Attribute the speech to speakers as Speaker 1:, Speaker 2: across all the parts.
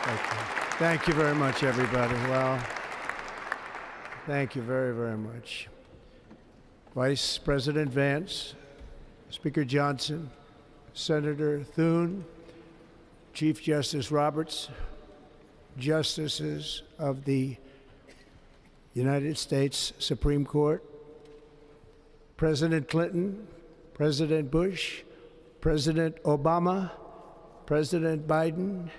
Speaker 1: Thank you. Thank you very much, everybody. Well, thank you very, very much. Vice President Vance, Speaker Johnson, Senator Thune, Chief Justice Roberts, Justices of the United States Supreme Court, President Clinton, President Bush, President Obama, President Biden,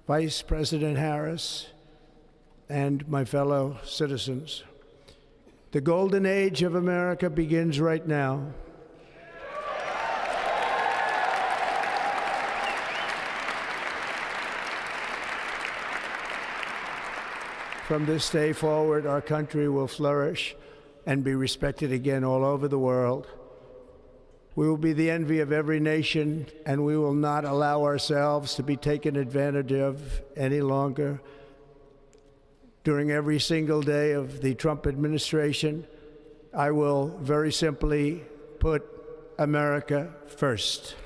Speaker 1: Vice President Harris, and my fellow citizens. The golden age of America begins right now. From this day forward, our country will flourish and be respected again all over the world. We will be the envy of every nation, and we will not allow ourselves to be taken advantage of any longer. During every single day of the Trump administration, I will very simply put America first.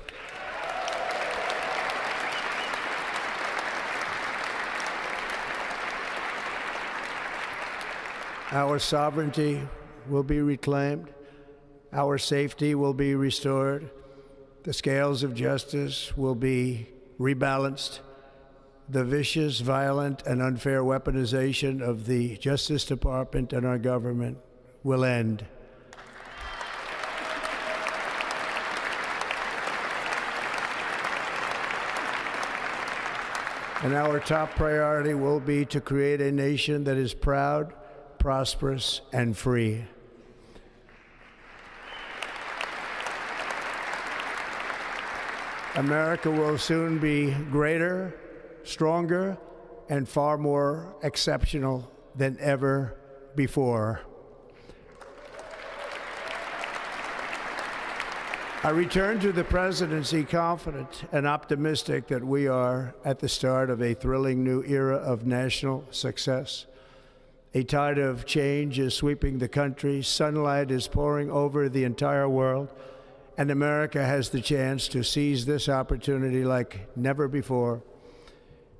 Speaker 1: Our sovereignty will be reclaimed. Our safety will be restored. The scales of justice will be rebalanced. The vicious, violent, and unfair weaponization of the Justice Department and our government will end. And our top priority will be to create a nation that is proud, prosperous, and free. America will soon be greater, stronger, and far more exceptional than ever before. I return to the presidency confident and optimistic that we are at the start of a thrilling new era of national success. A tide of change is sweeping the country, sunlight is pouring over the entire world, and America has the chance to seize this opportunity like never before.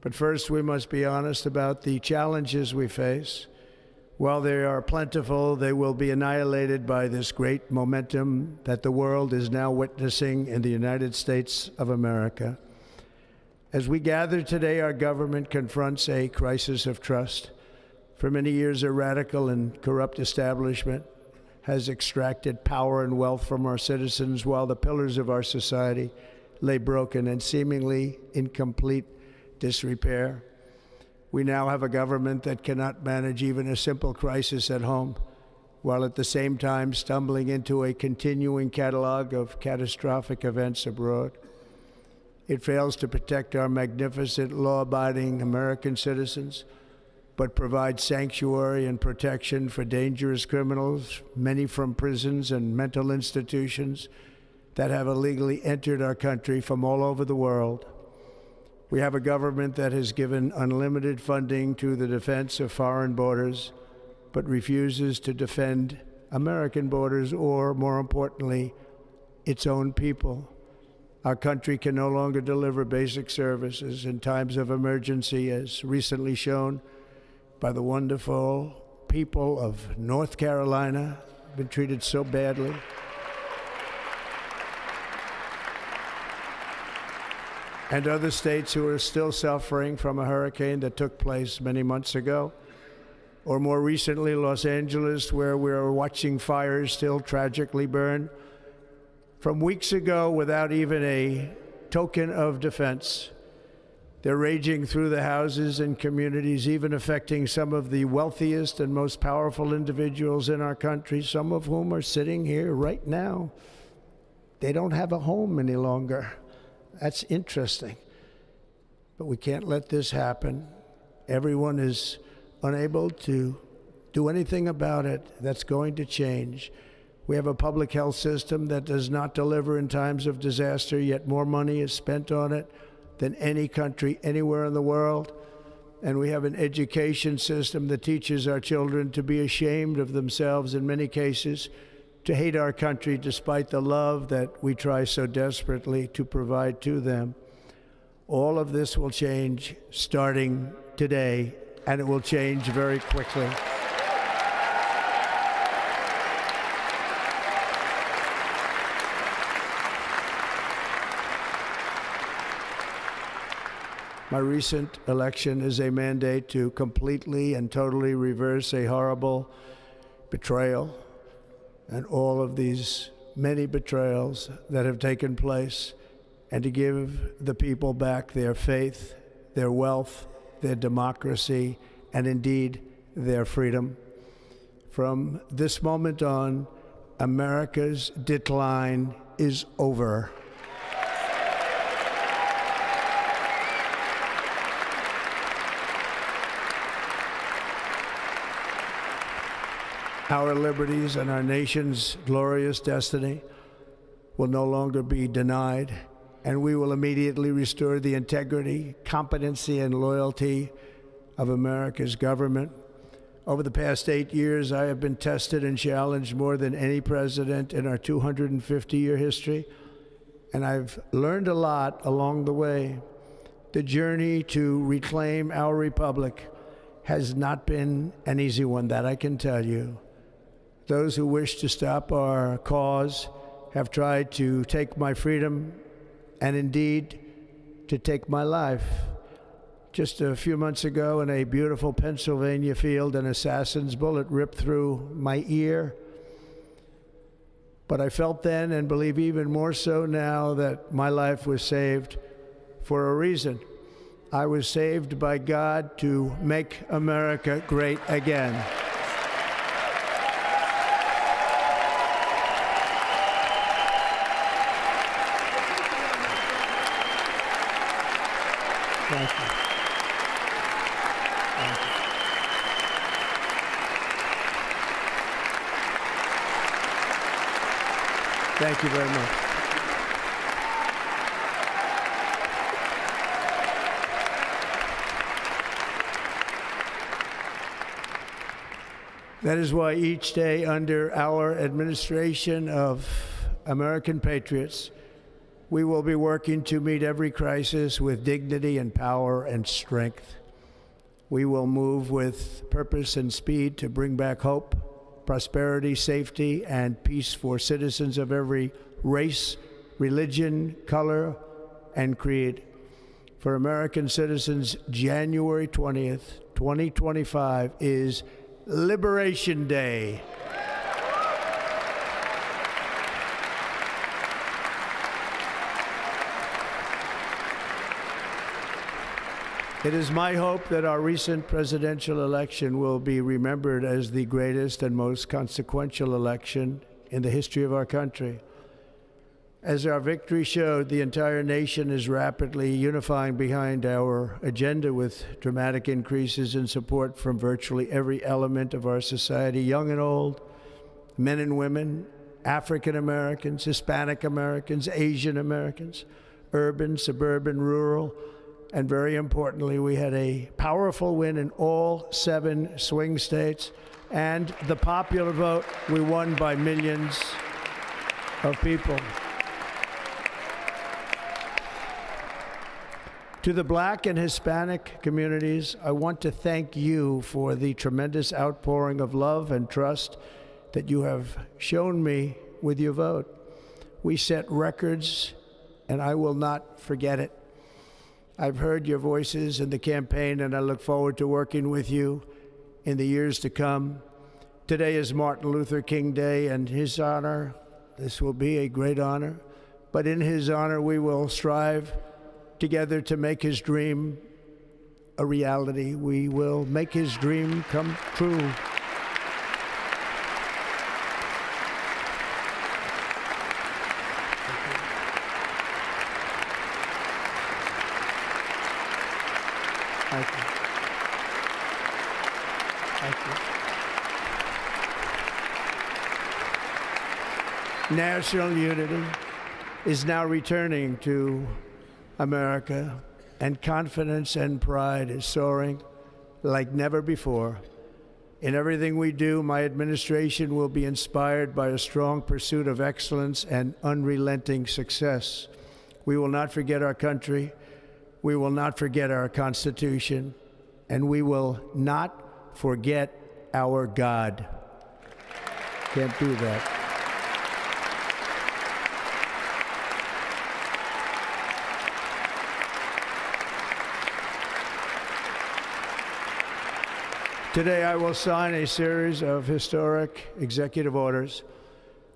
Speaker 1: But first, we must be honest about the challenges we face. While they are plentiful, they will be annihilated by this great momentum that the world is now witnessing in the United States of America. As we gather today, our government confronts a crisis of trust. For many years, a radical and corrupt establishment has extracted power and wealth from our citizens while the pillars of our society lay broken and seemingly in complete disrepair. We now have a government that cannot manage even a simple crisis at home, while at the same time stumbling into a continuing catalog of catastrophic events abroad. It fails to protect our magnificent, law-abiding American citizens, but provides sanctuary and protection for dangerous criminals, many from prisons and mental institutions that have illegally entered our country from all over the world. We have a government that has given unlimited funding to the defense of foreign borders, but refuses to defend American borders or, more importantly, its own people. Our country can no longer deliver basic services in times of emergency, as recently shown by the wonderful people of North Carolina, been treated so badly. And other states who are still suffering from a hurricane that took place many months ago. Or more recently, Los Angeles, where we're watching fires still tragically burn from weeks ago without even a token of defense. They're raging through the houses and communities, even affecting some of the wealthiest and most powerful individuals in our country, some of whom are sitting here right now. They don't have a home any longer. That's interesting. But we can't let this happen. Everyone is unable to do anything about it. That's going to change. We have a public health system that does not deliver in times of disaster, yet more money is spent on it than any country anywhere in the world. And we have an education system that teaches our children to be ashamed of themselves in many cases, to hate our country despite the love that we try so desperately to provide to them. All of this will change starting today, and it will change very quickly. My recent election is a mandate to completely and totally reverse a horrible betrayal and all of these many betrayals that have taken place, and to give the people back their faith, their wealth, their democracy, and indeed their freedom. From this moment on, America's decline is over. Our liberties and our nation's glorious destiny will no longer be denied, and we will immediately restore the integrity, competency, and loyalty of America's government. Over the past 8 years, I have been tested and challenged more than any president in our 250-year history, and I've learned a lot along the way. The journey to reclaim our republic has not been an easy one, that I can tell you. Those who wish to stop our cause have tried to take my freedom and indeed to take my life. Just a few months ago in a beautiful Pennsylvania field, an assassin's bullet ripped through my ear. But I felt then, and believe even more so now, that my life was saved for a reason. I was saved by God to make America great again. Thank you. Thank you. Thank you very much. That is why each day under our administration of American patriots, we will be working to meet every crisis with dignity and power and strength. We will move with purpose and speed to bring back hope, prosperity, safety, and peace for citizens of every race, religion, color, and creed. For American citizens, January 20th, 2025 is Liberation Day. It is my hope that our recent presidential election will be remembered as the greatest and most consequential election in the history of our country. As our victory showed, the entire nation is rapidly unifying behind our agenda with dramatic increases in support from virtually every element of our society, young and old, men and women, African Americans, Hispanic Americans, Asian Americans, urban, suburban, rural. And very importantly, we had a powerful win in all 7 swing states. And the popular vote, we won by millions of people. To the Black and Hispanic communities, I want to thank you for the tremendous outpouring of love and trust that you have shown me with your vote. We set records, and I will not forget it. I've heard your voices in the campaign, and I look forward to working with you in the years to come. Today is Martin Luther King Day, and his honor, this will be a great honor, but in his honor we will strive together to make his dream a reality. We will make his dream come true. Thank you. Thank you. National unity is now returning to America, and confidence and pride is soaring like never before. In everything we do, my administration will be inspired by a strong pursuit of excellence and unrelenting success. We will not forget our country. We will not forget our Constitution, and we will not forget our God. Can't do that. Today, I will sign a series of historic executive orders.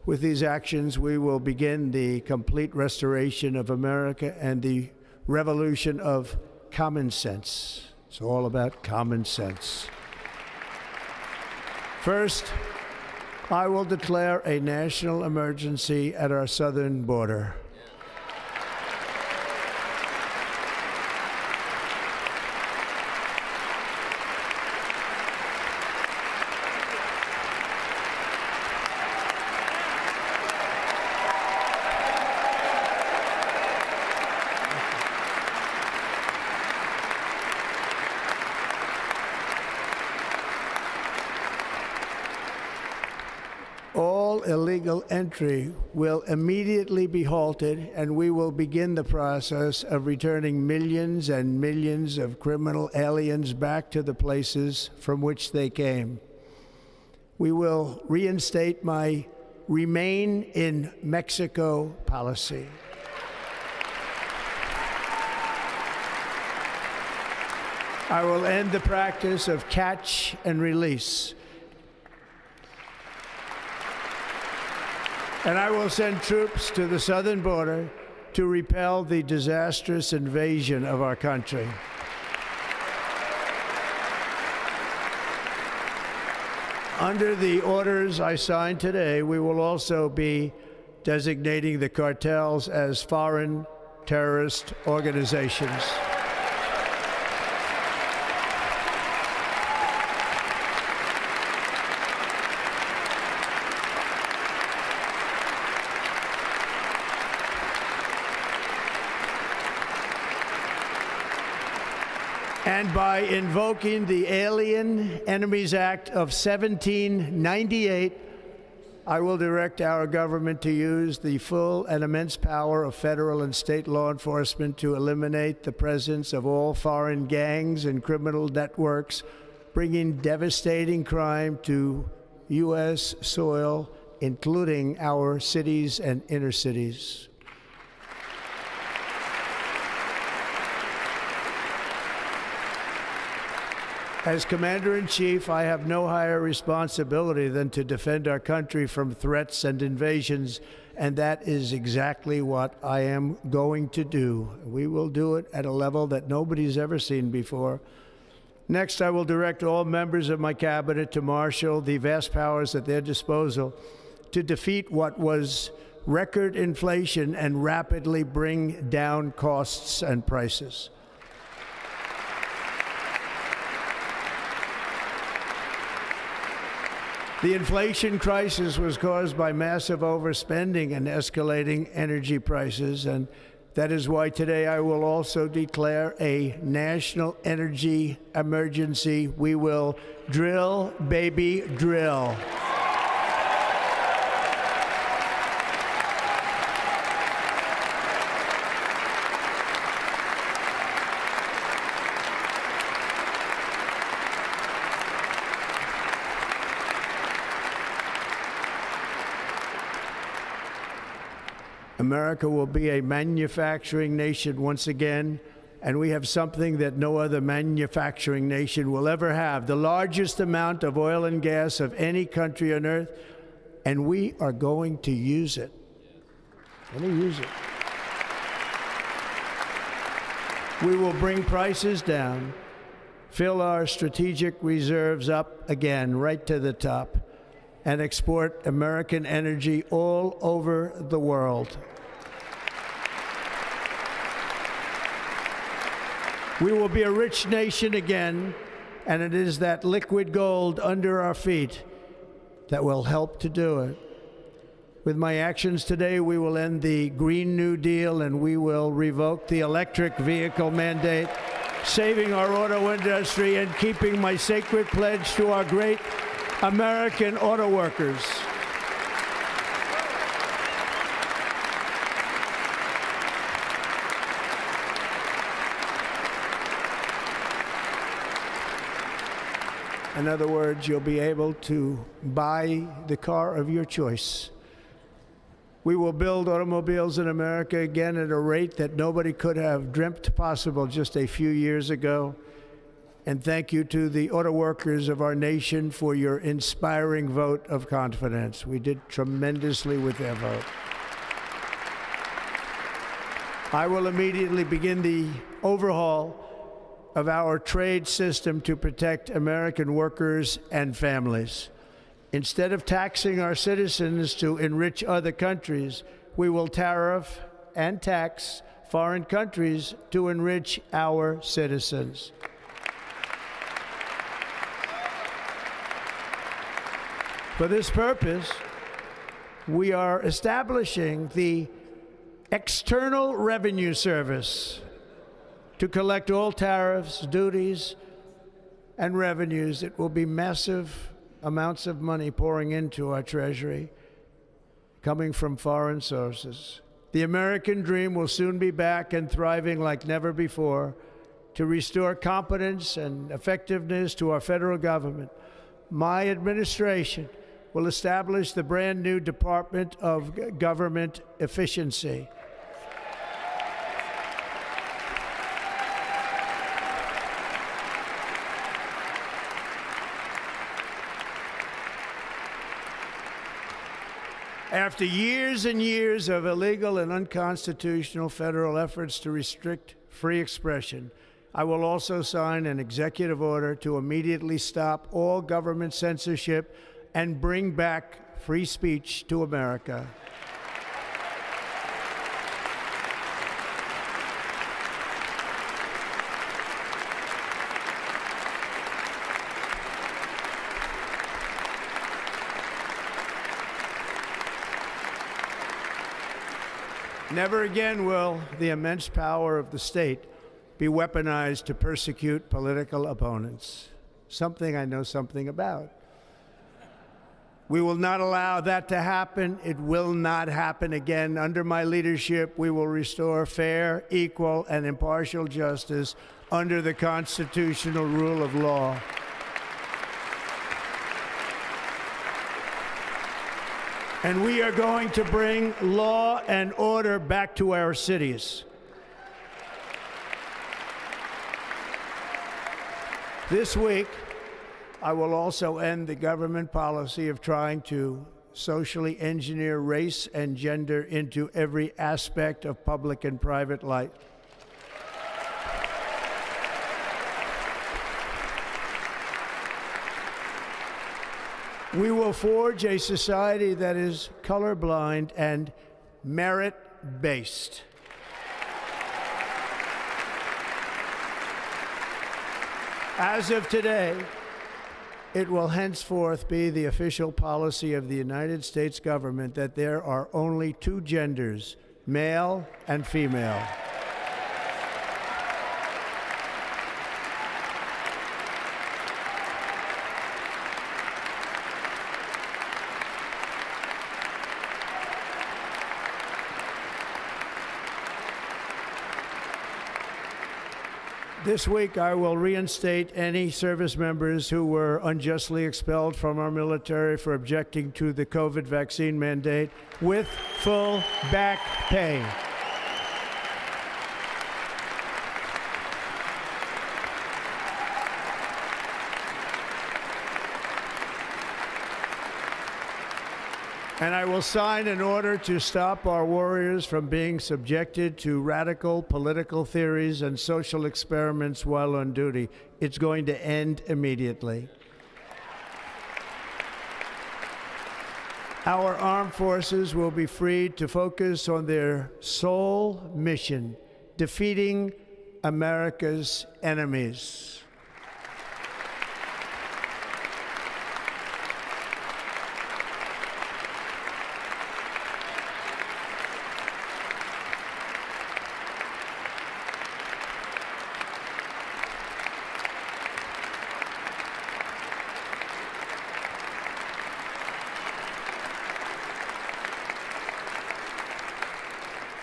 Speaker 1: With these actions, we will begin the complete restoration of America and the revolution of common sense. It's all about common sense. First, I will declare a national emergency at our southern border. All illegal entry will immediately be halted, and we will begin the process of returning millions and millions of criminal aliens back to the places from which they came. We will reinstate my Remain in Mexico policy. I will end the practice of catch and release. And I will send troops to the southern border to repel the disastrous invasion of our country. Under the orders I signed today, we will also be designating the cartels as foreign terrorist organizations. And by invoking the Alien Enemies Act of 1798, I will direct our government to use the full and immense power of federal and state law enforcement to eliminate the presence of all foreign gangs and criminal networks, bringing devastating crime to U.S. soil, including our cities and inner cities. As Commander-in-Chief, I have no higher responsibility than to defend our country from threats and invasions, and that is exactly what I am going to do. We will do it at a level that nobody's ever seen before. Next, I will direct all members of my cabinet to marshal the vast powers at their disposal to defeat what was record inflation and rapidly bring down costs and prices. The inflation crisis was caused by massive overspending and escalating energy prices, and that is why today I will also declare a national energy emergency. We will drill, baby, drill. America will be a manufacturing nation once again, and we have something that no other manufacturing nation will ever have, the largest amount of oil and gas of any country on earth, and we are going to use it. We will bring prices down, fill our strategic reserves up again, right to the top, and export American energy all over the world. We will be a rich nation again, and it is that liquid gold under our feet that will help to do it. With my actions today, we will end the Green New Deal, and we will revoke the electric vehicle mandate, saving our auto industry and keeping my sacred pledge to our great American auto workers. In other words, you'll be able to buy the car of your choice. We will build automobiles in America again at a rate that nobody could have dreamt possible just a few years ago. And thank you to the auto workers of our nation for your inspiring vote of confidence. We did tremendously with their vote. I will immediately begin the overhaul of our trade system to protect American workers and families. Instead of taxing our citizens to enrich other countries, we will tariff and tax foreign countries to enrich our citizens. For this purpose, we are establishing the External Revenue Service to collect all tariffs, duties, and revenues. It will be massive amounts of money pouring into our Treasury, coming from foreign sources. The American dream will soon be back and thriving like never before to restore competence and effectiveness to our federal government. My administration will establish the brand new Department of Government Efficiency. After years and years of illegal and unconstitutional federal efforts to restrict free expression, I will also sign an executive order to immediately stop all government censorship and bring back free speech to America. Never again will the immense power of the state be weaponized to persecute political opponents, something I know something about. We will not allow that to happen. It will not happen again. Under my leadership, we will restore fair, equal, and impartial justice under the constitutional rule of law. And we are going to bring law and order back to our cities. This week, I will also end the government policy of trying to socially engineer race and gender into every aspect of public and private life. We will forge a society that is colorblind and merit-based. As of today, it will henceforth be the official policy of the United States government that there are only two genders, male and female. This week, I will reinstate any service members who were unjustly expelled from our military for objecting to the COVID vaccine mandate with full back pay. And I will sign an order to stop our warriors from being subjected to radical political theories and social experiments while on duty. It's going to end immediately. Our armed forces will be freed to focus on their sole mission, defeating America's enemies.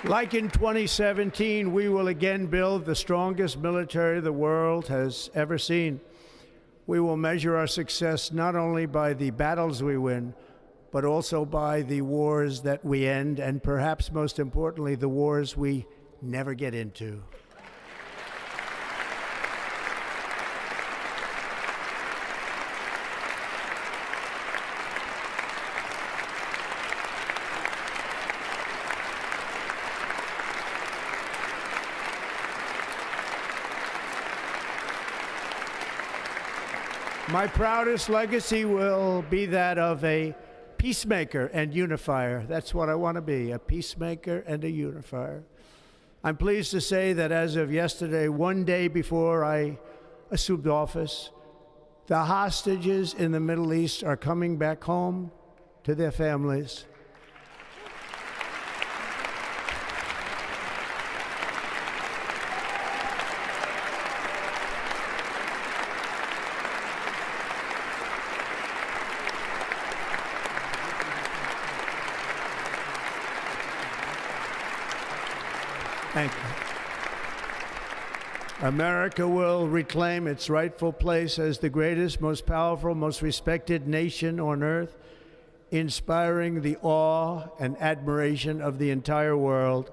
Speaker 1: Like in 2017, we will again build the strongest military the world has ever seen. We will measure our success not only by the battles we win, but also by the wars that we end, and perhaps most importantly, the wars we never get into. My proudest legacy will be that of a peacemaker and unifier. That's what I want to be, a peacemaker and a unifier. I'm pleased to say that as of yesterday, one day before I assumed office, the hostages in the Middle East are coming back home to their families. Thank you. America will reclaim its rightful place as the greatest, most powerful, most respected nation on earth, inspiring the awe and admiration of the entire world.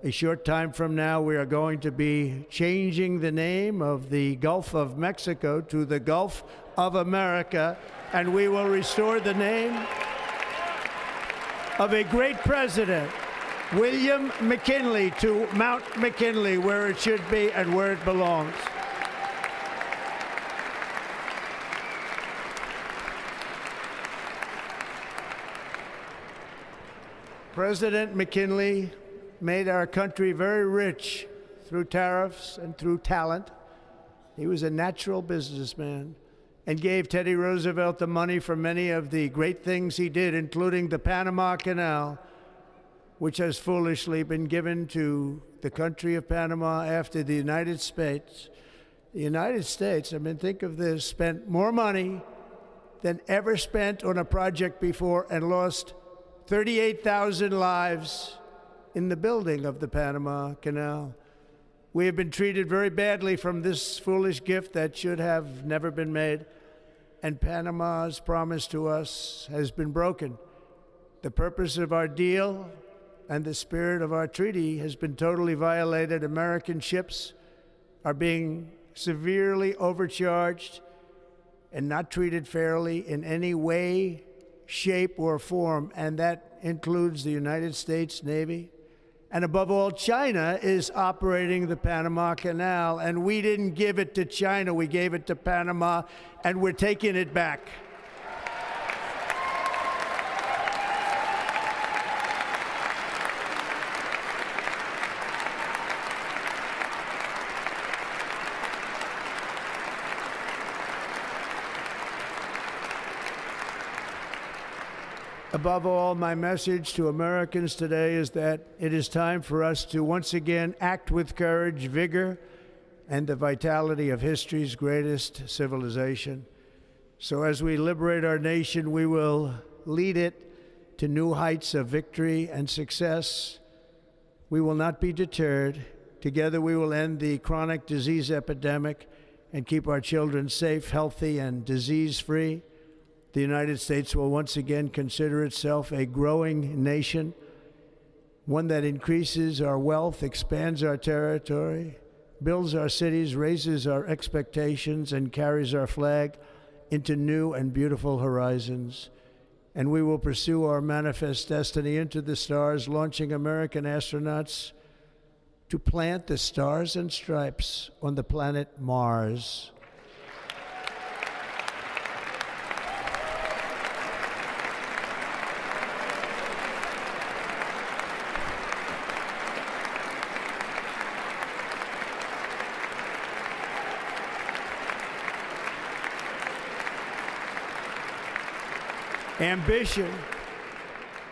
Speaker 1: A short time from now, we are going to be changing the name of the Gulf of Mexico to the Gulf of America, and we will restore the name of a great president, William McKinley, to Mount McKinley, where it should be and where it belongs. President McKinley made our country very rich through tariffs and through talent. He was a natural businessman and gave Teddy Roosevelt the money for many of the great things he did, including the Panama Canal, which has foolishly been given to the country of Panama after the United States. The United States, I mean, think of this, spent more money than ever spent on a project before and lost 38,000 lives in the building of the Panama Canal. We have been treated very badly from this foolish gift that should have never been made, and Panama's promise to us has been broken. The purpose of our deal and the spirit of our treaty has been totally violated. American ships are being severely overcharged and not treated fairly in any way, shape, or form, and that includes the United States Navy. And above all, China is operating the Panama Canal, and we didn't give it to China, we gave it to Panama, and we're taking it back. Above all, my message to Americans today is that it is time for us to once again act with courage, vigor, and the vitality of history's greatest civilization. So as we liberate our nation, we will lead it to new heights of victory and success. We will not be deterred. Together we will end the chronic disease epidemic and keep our children safe, healthy, and disease-free. The United States will once again consider itself a growing nation, one that increases our wealth, expands our territory, builds our cities, raises our expectations, and carries our flag into new and beautiful horizons. And we will pursue our manifest destiny into the stars, launching American astronauts to plant the stars and stripes on the planet Mars. Ambition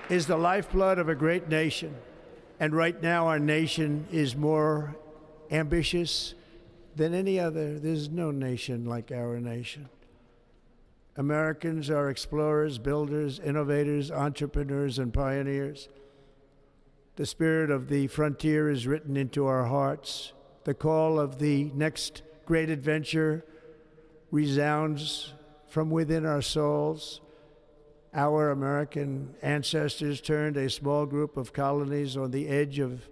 Speaker 1: is the lifeblood of a great nation, and right now our nation is more ambitious than any other. There's no nation like our nation. Americans are explorers, builders, innovators, entrepreneurs, and pioneers. The spirit of the frontier is written into our hearts. The call of the next great adventure resounds from within our souls. Our American ancestors turned a small group of colonies on the edge of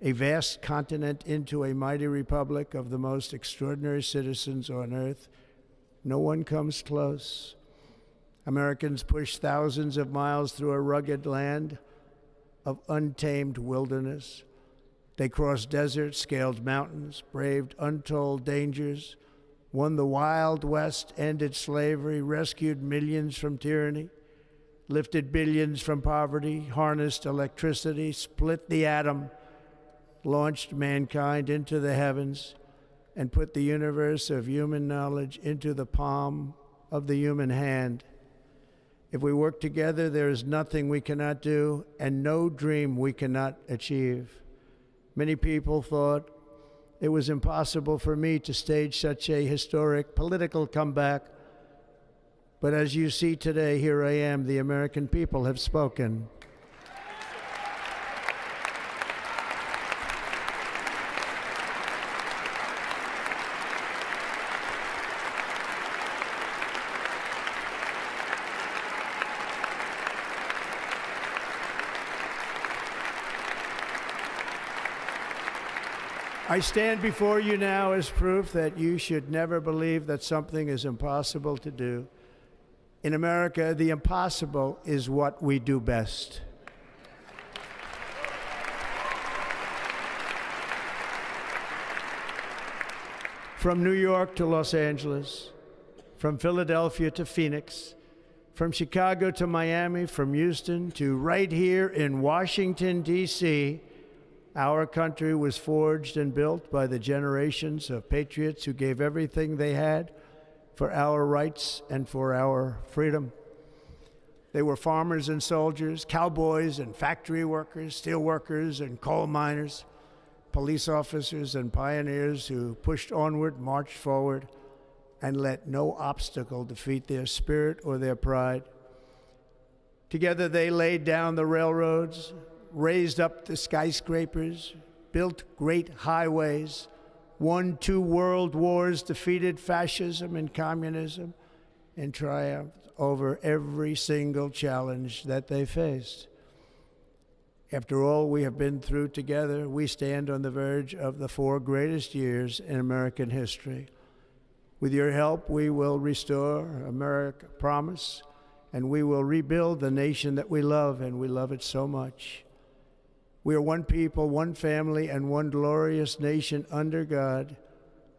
Speaker 1: a vast continent into a mighty republic of the most extraordinary citizens on earth. No one comes close. Americans pushed thousands of miles through a rugged land of untamed wilderness. They crossed deserts, scaled mountains, braved untold dangers, won the Wild West, ended slavery, rescued millions from tyranny, lifted billions from poverty, harnessed electricity, split the atom, launched mankind into the heavens, and put the universe of human knowledge into the palm of the human hand. If we work together, there is nothing we cannot do and no dream we cannot achieve. Many people thought it was impossible for me to stage such a historic political comeback. But as you see today, here I am. The American people have spoken. I stand before you now as proof that you should never believe that something is impossible to do. In America, the impossible is what we do best. From New York to Los Angeles, from Philadelphia to Phoenix, from Chicago to Miami, from Houston to right here in Washington, D.C., our country was forged and built by the generations of patriots who gave everything they had for our rights and for our freedom. They were farmers and soldiers, cowboys and factory workers, steel workers and coal miners, police officers and pioneers who pushed onward, marched forward, and let no obstacle defeat their spirit or their pride. Together they laid down the railroads, raised up the skyscrapers, built great highways, won 2 world wars, defeated fascism and communism, and triumphed over every single challenge that they faced. After all we have been through together, we stand on the verge of the 4 greatest years in American history. With your help, we will restore America promise, and we will rebuild the nation that we love, and we love it so much. We are one people, one family, and one glorious nation under God.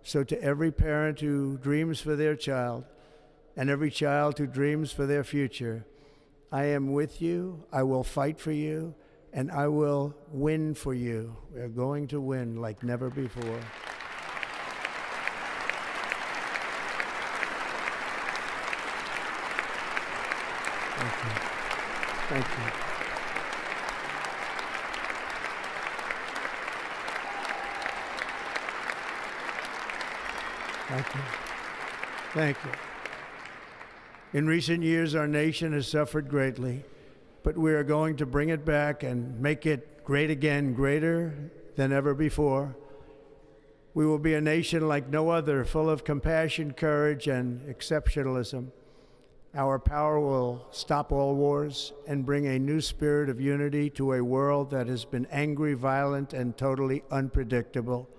Speaker 1: So to every parent who dreams for their child, and every child who dreams for their future, I am with you, I will fight for you, and I will win for you. We are going to win like never before. Thank you. Thank you. Thank you. Thank you. In recent years, our nation has suffered greatly, but we are going to bring it back and make it great again, greater than ever before. We will be a nation like no other, full of compassion, courage, and exceptionalism. Our power will stop all wars and bring a new spirit of unity to a world that has been angry, violent, and totally unpredictable.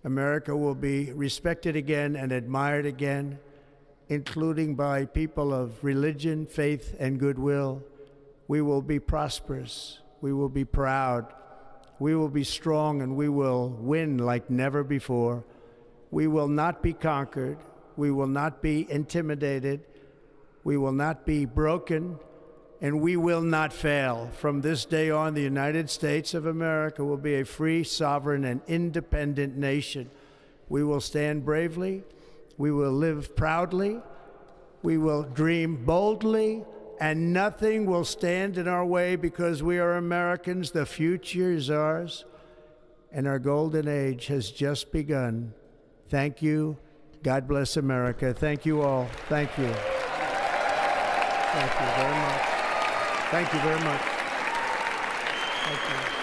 Speaker 1: America will be respected again and admired again, including by people of religion, faith, and goodwill. We will be prosperous. We will be proud. We will be strong, and we will win like never before. We will not be conquered. We will not be intimidated. We will not be broken, and we will not fail. From this day on, the United States of America will be a free, sovereign, and independent nation. We will stand bravely. We will live proudly. We will dream boldly, and nothing will stand in our way because we are Americans. The future is ours, and our golden age has just begun. Thank you. God bless America. Thank you all. Thank you. Thank you very much. Thank you very much. Thank you.